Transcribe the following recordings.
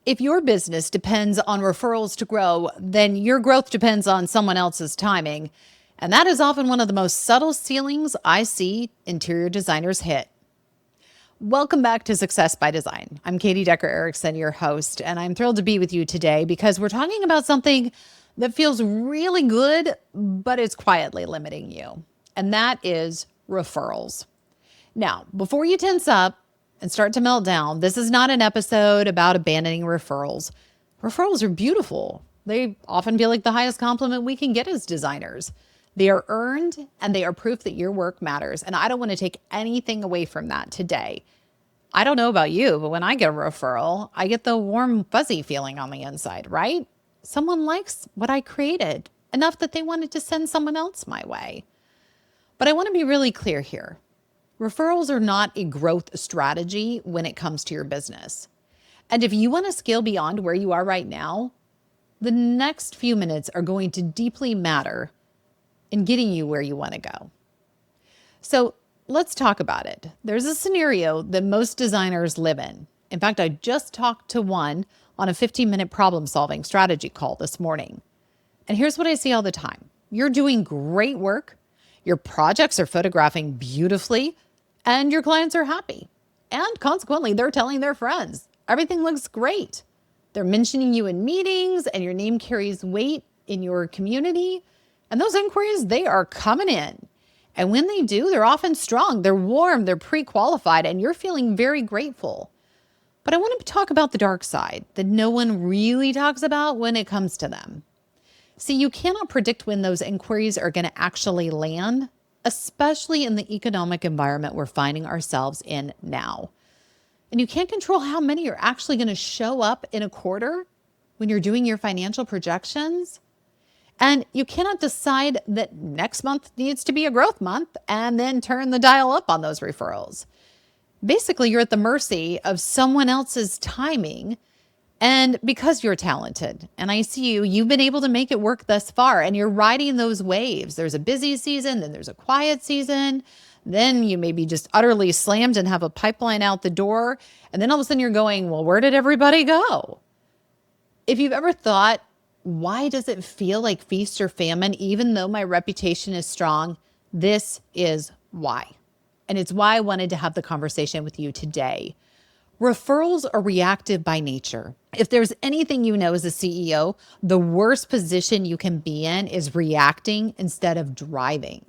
If your business depends on referrals to grow, then your growth depends on someone else's timing. And that is often one of the most subtle ceilings I see interior designers hit. Welcome back to Success by Design. I'm Katie Decker-Erickson, your host, and I'm thrilled to be with you today because we're talking about something that feels really good, but it's quietly limiting you. And that is referrals. Now, before you tense up and start to melt down, this is not an episode about abandoning referrals. Referrals are beautiful. They often feel like the highest compliment we can get as designers. They are earned and they are proof that your work matters. And I don't want to take anything away from that today. I don't know about you, but when I get a referral, I get the warm, fuzzy feeling on the inside, right? Someone likes what I created enough that they wanted to send someone else my way. But I want to be really clear here. Referrals are not a growth strategy when it comes to your business. And if you want to scale beyond where you are right now, the next few minutes are going to deeply matter in getting you where you want to go. So let's talk about it. There's a scenario that most designers live in. In fact, I just talked to one on a 15-minute problem-solving strategy call this morning. And here's what I see all the time. You're doing great work. Your projects are photographing beautifully, and your clients are happy. And consequently, they're telling their friends. Everything looks great. They're mentioning you in meetings, and your name carries weight in your community. And those inquiries, they are coming in. And when they do, they're often strong, they're warm, they're pre-qualified, and you're feeling very grateful. But I want to talk about the dark side that no one really talks about when it comes to them. See, you cannot predict when those inquiries are going to actually land, especially in the economic environment we're finding ourselves in now. And you can't control how many are actually going to show up in a quarter when you're doing your financial projections. And you cannot decide that next month needs to be a growth month and then turn the dial up on those referrals. Basically, you're at the mercy of someone else's timing. And because you're talented, and I see you've been able to make it work thus far, and you're riding those waves. There's a busy season, then there's a quiet season. Then you may be just utterly slammed and have a pipeline out the door. And then all of a sudden you're going, well, where did everybody go? If you've ever thought, why does it feel like feast or famine, even though my reputation is strong? This is why. And it's why I wanted to have the conversation with you today. Referrals are reactive by nature. If there's anything you know as a CEO, the worst position you can be in is reacting instead of driving.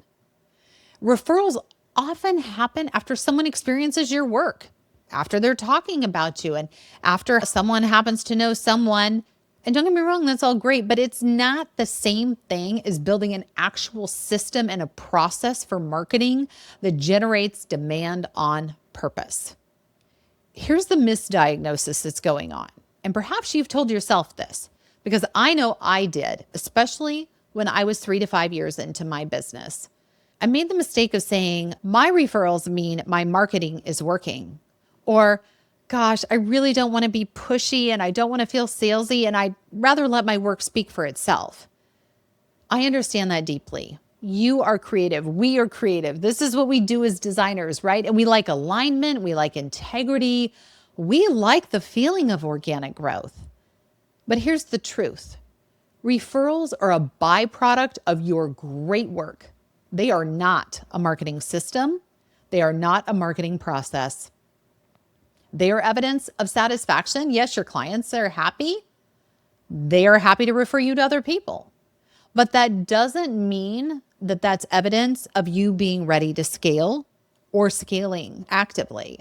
Referrals often happen after someone experiences your work, after they're talking about you, and after someone happens to know someone. And don't get me wrong, that's all great, but it's not the same thing as building an actual system and a process for marketing that generates demand on purpose. Here's the misdiagnosis that's going on. And perhaps you've told yourself this, because I know I did, especially when I was 3 to 5 years into my business. I made the mistake of saying, my referrals mean my marketing is working. Or, gosh, I really don't want to be pushy and I don't want to feel salesy and I'd rather let my work speak for itself. I understand that deeply. You are creative. We are creative. This is what we do as designers, right? And we like alignment. We like integrity. We like the feeling of organic growth. But here's the truth. Referrals are a byproduct of your great work. They are not a marketing system. They are not a marketing process. They are evidence of satisfaction. Yes, your clients are happy. They are happy to refer you to other people. But that doesn't mean that that's evidence of you being ready to scale or scaling actively.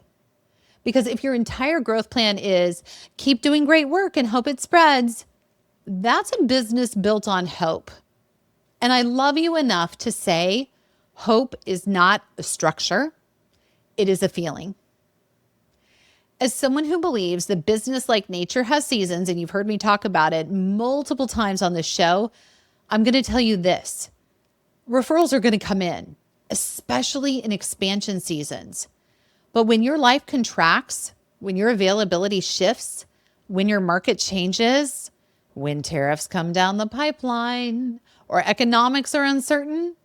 Because if your entire growth plan is keep doing great work and hope it spreads, that's a business built on hope. And I love you enough to say hope is not a structure. It is a feeling. As someone who believes that business like nature has seasons, and you've heard me talk about it multiple times on this show, I'm going to tell you this. Referrals are going to come in, especially in expansion seasons. But when your life contracts, when your availability shifts, when your market changes, when tariffs come down the pipeline, or economics are uncertain,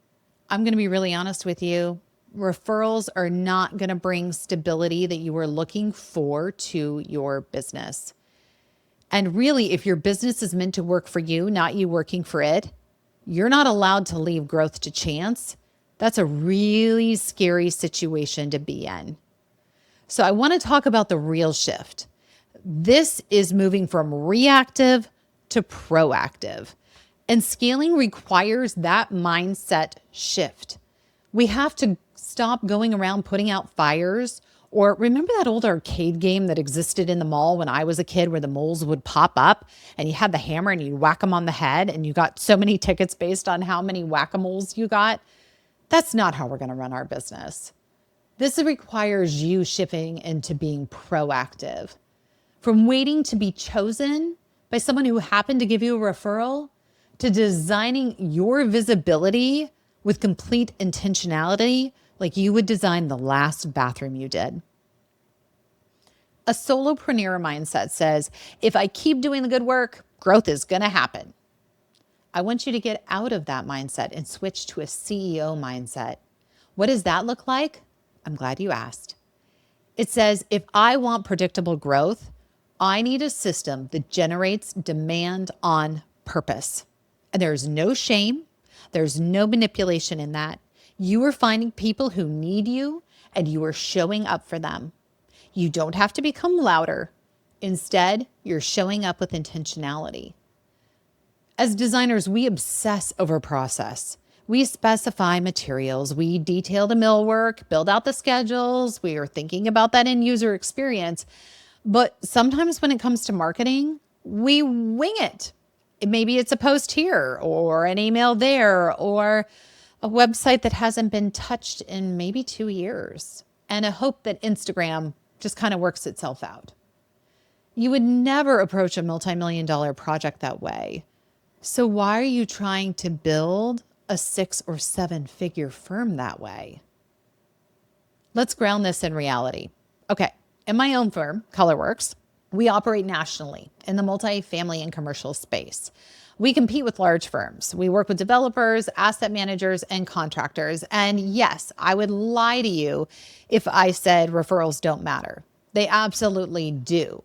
I'm going to be really honest with you. Referrals are not going to bring stability that you are looking for to your business. And really, if your business is meant to work for you, not you working for it, you're not allowed to leave growth to chance. That's a really scary situation to be in. So I want to talk about the real shift. This is moving from reactive to proactive. And scaling requires that mindset shift. We have to stop going around putting out fires. Or remember that old arcade game that existed in the mall when I was a kid where the moles would pop up and you had the hammer and you'd whack them on the head and you got so many tickets based on how many whack-a-moles you got? That's not how we're going to run our business. This requires you shifting into being proactive. From waiting to be chosen by someone who happened to give you a referral to designing your visibility with complete intentionality like you would design the last bathroom you did. A solopreneur mindset says, if I keep doing the good work, growth is going to happen. I want you to get out of that mindset and switch to a CEO mindset. What does that look like? I'm glad you asked. It says, if I want predictable growth, I need a system that generates demand on purpose. And there's no shame. There's no manipulation in that. You are finding people who need you and you are showing up for them. You don't have to become louder. Instead, you're showing up with intentionality. As designers, we obsess over process. We specify materials, we detail the millwork, build out the schedules, we are thinking about that end user experience. But sometimes when it comes to marketing, we wing it. Maybe it's a post here or an email there or a website that hasn't been touched in maybe 2 years and a hope that Instagram just kind of works itself out. You would never approach a multi-million-dollar project that way. So why are you trying to build a 6 or 7 figure firm that way? Let's ground this in reality. Okay, in my own firm, ColorWorks, we operate nationally in the multifamily and commercial space. We compete with large firms. We work with developers, asset managers, and contractors. And yes, I would lie to you if I said referrals don't matter. They absolutely do.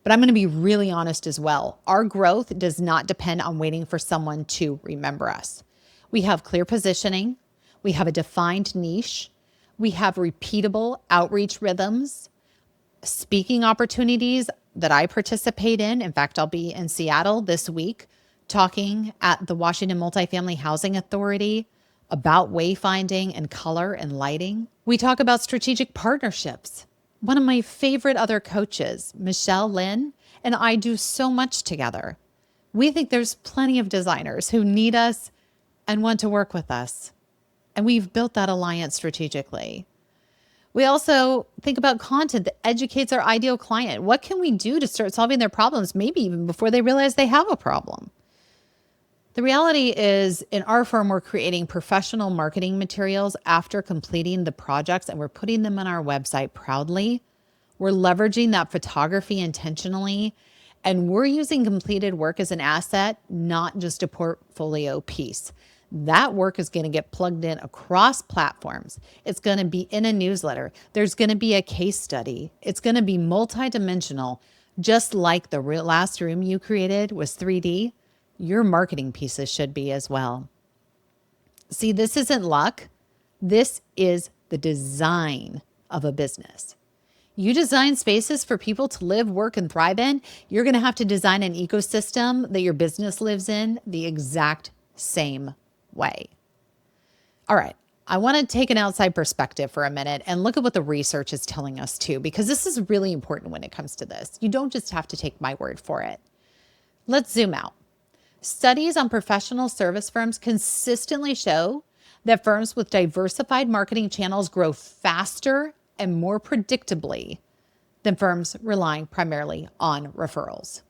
But I'm going to be really honest as well. Our growth does not depend on waiting for someone to remember us. We have clear positioning. We have a defined niche. We have repeatable outreach rhythms, speaking opportunities that I participate in. In fact, I'll be in Seattle this week talking at the Washington Multifamily Housing Authority about wayfinding and color and lighting. We talk about strategic partnerships. One of my favorite other coaches, Michelle Lynn, and I do so much together. We think there's plenty of designers who need us and want to work with us. And we've built that alliance strategically. We also think about content that educates our ideal client. What can we do to start solving their problems, maybe even before they realize they have a problem? The reality is, in our firm, we're creating professional marketing materials after completing the projects, and we're putting them on our website proudly. We're leveraging that photography intentionally, and we're using completed work as an asset, not just a portfolio piece. That work is going to get plugged in across platforms. It's going to be in a newsletter. There's going to be a case study. It's going to be multidimensional, just like the last room you created was 3D. Your marketing pieces should be as well. See, this isn't luck. This is the design of a business. You design spaces for people to live, work, and thrive in. You're going to have to design an ecosystem that your business lives in the exact same way. All right. I want to take an outside perspective for a minute and look at what the research is telling us too, because this is really important when it comes to this. You don't just have to take my word for it. Let's zoom out. Studies on professional service firms consistently show that firms with diversified marketing channels grow faster and more predictably than firms relying primarily on referrals.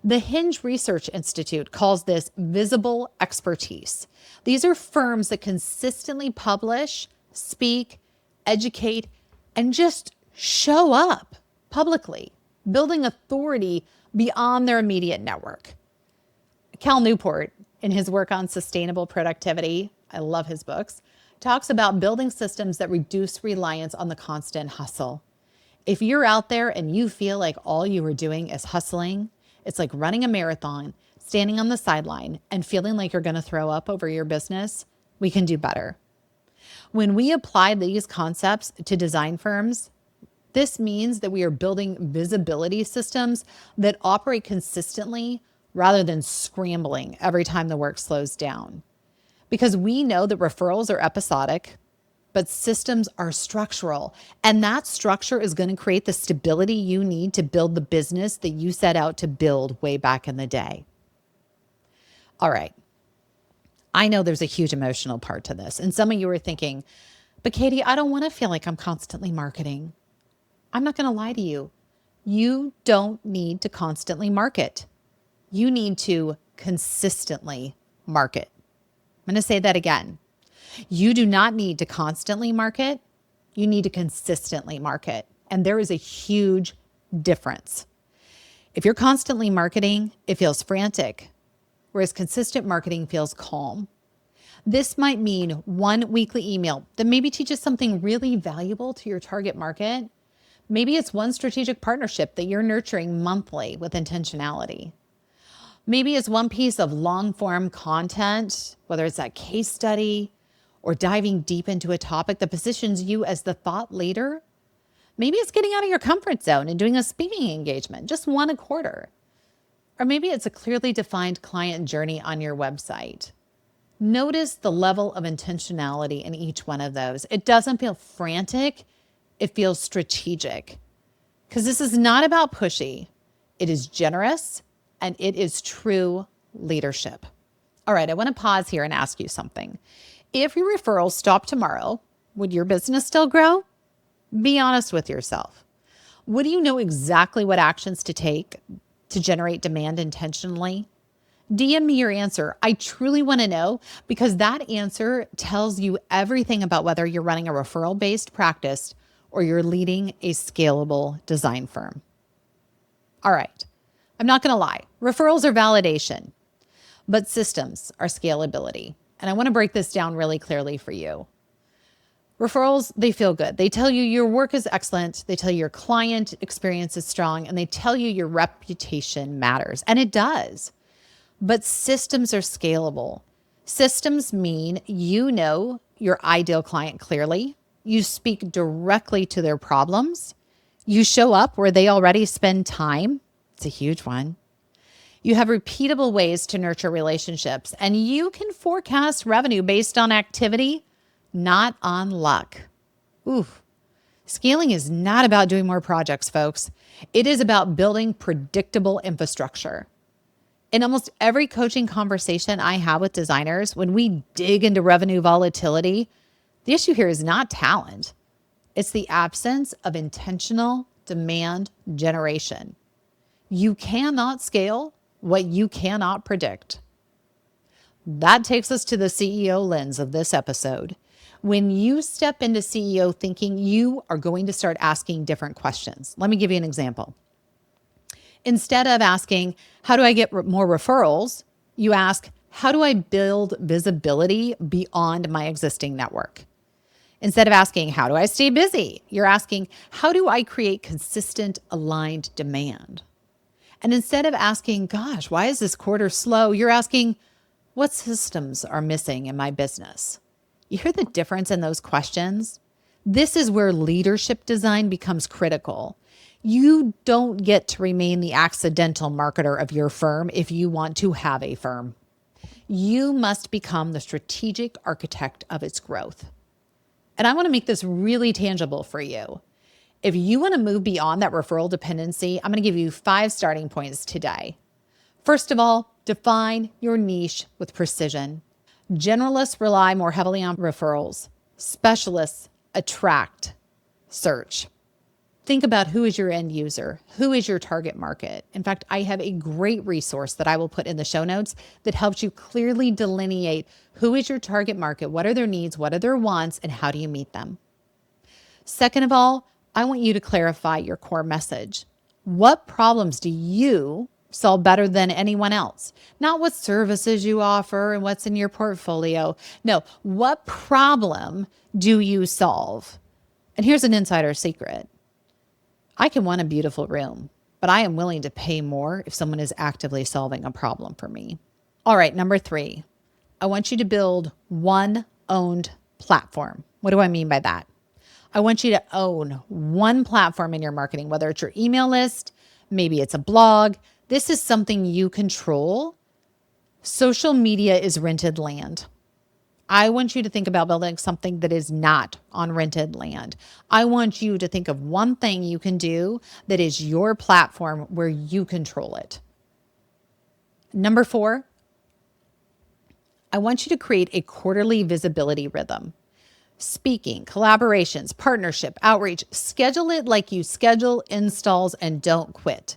The Hinge Research Institute calls this visible expertise. These are firms that consistently publish, speak, educate, and just show up publicly, building authority beyond their immediate network. Cal Newport, in his work on sustainable productivity, I love his books, talks about building systems that reduce reliance on the constant hustle. If you're out there and you feel like all you are doing is hustling It's like running a marathon, standing on the sideline, and feeling like you're going to throw up over your business. We can do better. When we apply these concepts to design firms, this means that we are building visibility systems that operate consistently rather than scrambling every time the work slows down. Because we know that referrals are episodic, but systems are structural. And that structure is going to create the stability you need to build the business that you set out to build way back in the day. All right. I know there's a huge emotional part to this. And some of you are thinking, but Katie, I don't want to feel like I'm constantly marketing. I'm not going to lie to you. You don't need to constantly market. You need to consistently market. I'm going to say that again. You do not need to constantly market. You need to consistently market. And there is a huge difference. If you're constantly marketing, it feels frantic, whereas consistent marketing feels calm. This might mean one weekly email that maybe teaches something really valuable to your target market. Maybe it's one strategic partnership that you're nurturing monthly with intentionality. Maybe it's one piece of long-form content, whether it's that case study or diving deep into a topic that positions you as the thought leader. Maybe it's getting out of your comfort zone and doing a speaking engagement, just one a quarter. Or maybe it's a clearly defined client journey on your website. Notice the level of intentionality in each one of those. It doesn't feel frantic. It feels strategic. Because this is not about pushy. It is generous and it is true leadership. All right, I want to pause here and ask you something. If your referrals stop tomorrow, would your business still grow? Be honest with yourself. Would you know exactly what actions to take to generate demand intentionally? DM me your answer. I truly want to know, because that answer tells you everything about whether you're running a referral-based practice or you're leading a scalable design firm. All right. I'm not going to lie. Referrals are validation, but systems are scalability. And I want to break this down really clearly for you. Referrals, they feel good. They tell you your work is excellent. They tell you your client experience is strong, and they tell you your reputation matters. And it does. But systems are scalable. Systems mean you know your ideal client clearly. You speak directly to their problems. You show up where they already spend time. It's a huge one. You have repeatable ways to nurture relationships, and you can forecast revenue based on activity, not on luck. Oof. Scaling is not about doing more projects, folks. It is about building predictable infrastructure. In almost every coaching conversation I have with designers, when we dig into revenue volatility, the issue here is not talent. It's the absence of intentional demand generation. You cannot scale what you cannot predict. That takes us to the CEO lens of this episode. When you step into CEO thinking, you are going to start asking different questions. Let me give you an example. Instead of asking, how do I get more referrals? You ask, how do I build visibility beyond my existing network? Instead of asking, how do I stay busy? You're asking, how do I create consistent, aligned demand? And instead of asking, gosh, why is this quarter slow? You're asking, what systems are missing in my business? You hear the difference in those questions? This is where leadership design becomes critical. You don't get to remain the accidental marketer of your firm if you want to have a firm. You must become the strategic architect of its growth. And I want to make this really tangible for you. If you want to move beyond that referral dependency, I'm going to give you 5 starting points today. First of all, define your niche with precision. Generalists rely more heavily on referrals. Specialists attract search. Think about who is your end user, who is your target market. In fact, I have a great resource that I will put in the show notes that helps you clearly delineate who is your target market, what are their needs, what are their wants, and how do you meet them. Second of all, I want you to clarify your core message. What problems do you solve better than anyone else? Not what services you offer and what's in your portfolio. No, what problem do you solve? And here's an insider secret. I can want a beautiful room, but I am willing to pay more if someone is actively solving a problem for me. All right, number 3, I want you to build one owned platform. What do I mean by that? I want you to own one platform in your marketing, whether it's your email list, maybe it's a blog. This is something you control. Social media is rented land. I want you to think about building something that is not on rented land. I want you to think of one thing you can do that is your platform where you control it. Number 4, I want you to create a quarterly visibility rhythm. Speaking, collaborations, partnership, outreach, schedule it like you schedule installs and don't quit.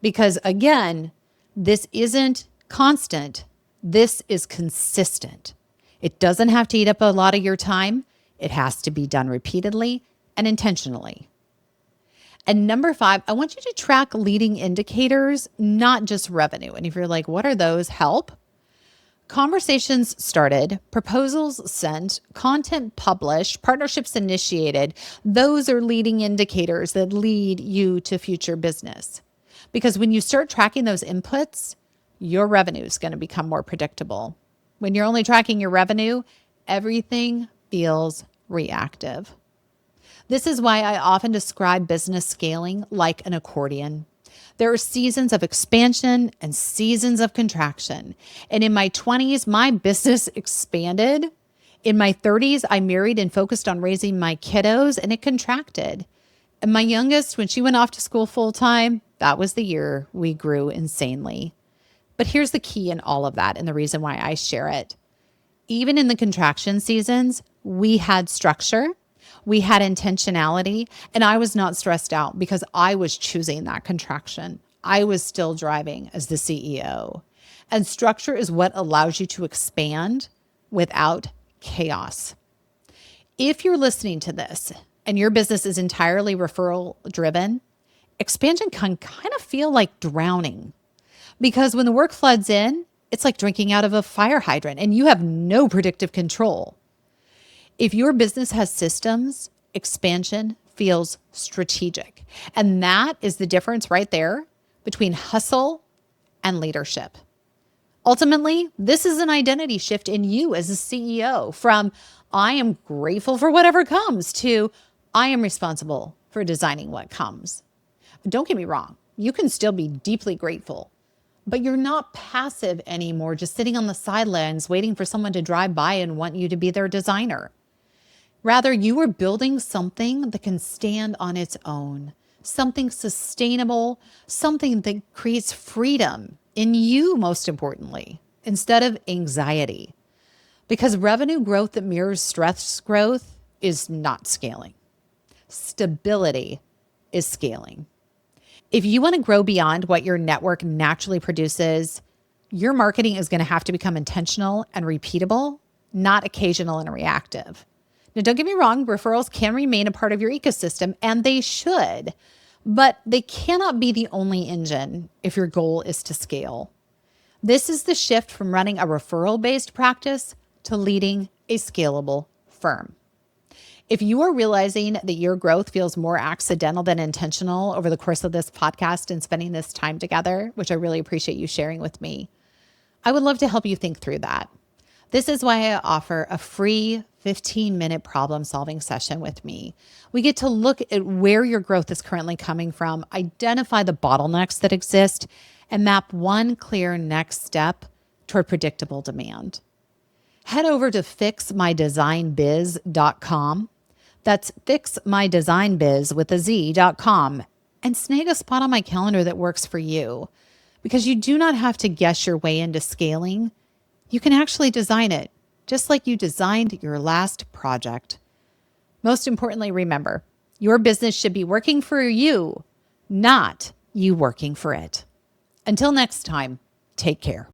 Because again, this isn't constant. This is consistent. It doesn't have to eat up a lot of your time. It has to be done repeatedly and intentionally. And number 5, I want you to track leading indicators, not just revenue. And if you're like, what are those? Help. Conversations started, proposals sent, content published, partnerships initiated. Those are leading indicators that lead you to future business. Because when you start tracking those inputs, your revenue is going to become more predictable. When you're only tracking your revenue, everything feels reactive. This is why I often describe business scaling like an accordion. There are seasons of expansion and seasons of contraction. And in my 20s, my business expanded. In my 30s, I married and focused on raising my kiddos, and it contracted. And my youngest, when she went off to school full time, that was the year we grew insanely. But here's the key in all of that and the reason why I share it. Even in the contraction seasons, we had structure, we had intentionality, and I was not stressed out because I was choosing that contraction. I was still driving as the CEO. And structure is what allows you to expand without chaos. If you're listening to this and your business is entirely referral driven, expansion can kind of feel like drowning. Because when the work floods in, it's like drinking out of a fire hydrant and you have no predictive control. If your business has systems, expansion feels strategic. And that is the difference right there between hustle and leadership. Ultimately, this is an identity shift in you as a CEO from I am grateful for whatever comes to I am responsible for designing what comes. Don't get me wrong, you can still be deeply grateful. But you're not passive anymore, just sitting on the sidelines waiting for someone to drive by and want you to be their designer. Rather, you are building something that can stand on its own, something sustainable, something that creates freedom in you, most importantly, instead of anxiety. Because revenue growth that mirrors stress growth is not scaling. Stability is scaling. If you want to grow beyond what your network naturally produces, your marketing is going to have to become intentional and repeatable, not occasional and reactive. Now, don't get me wrong, referrals can remain a part of your ecosystem, and they should, but they cannot be the only engine if your goal is to scale. This is the shift from running a referral-based practice to leading a scalable firm. If you are realizing that your growth feels more accidental than intentional over the course of this podcast and spending this time together, which I really appreciate you sharing with me, I would love to help you think through that. This is why I offer a free 15-minute problem-solving session with me. We get to look at where your growth is currently coming from, identify the bottlenecks that exist, and map one clear next step toward predictable demand. Head over to fixmydesignbiz.com. That's fixmydesignbiz with a Z.com and snag a spot on my calendar that works for you. Because you do not have to guess your way into scaling. You can actually design it, just like you designed your last project. Most importantly, remember, your business should be working for you, not you working for it. Until next time, take care.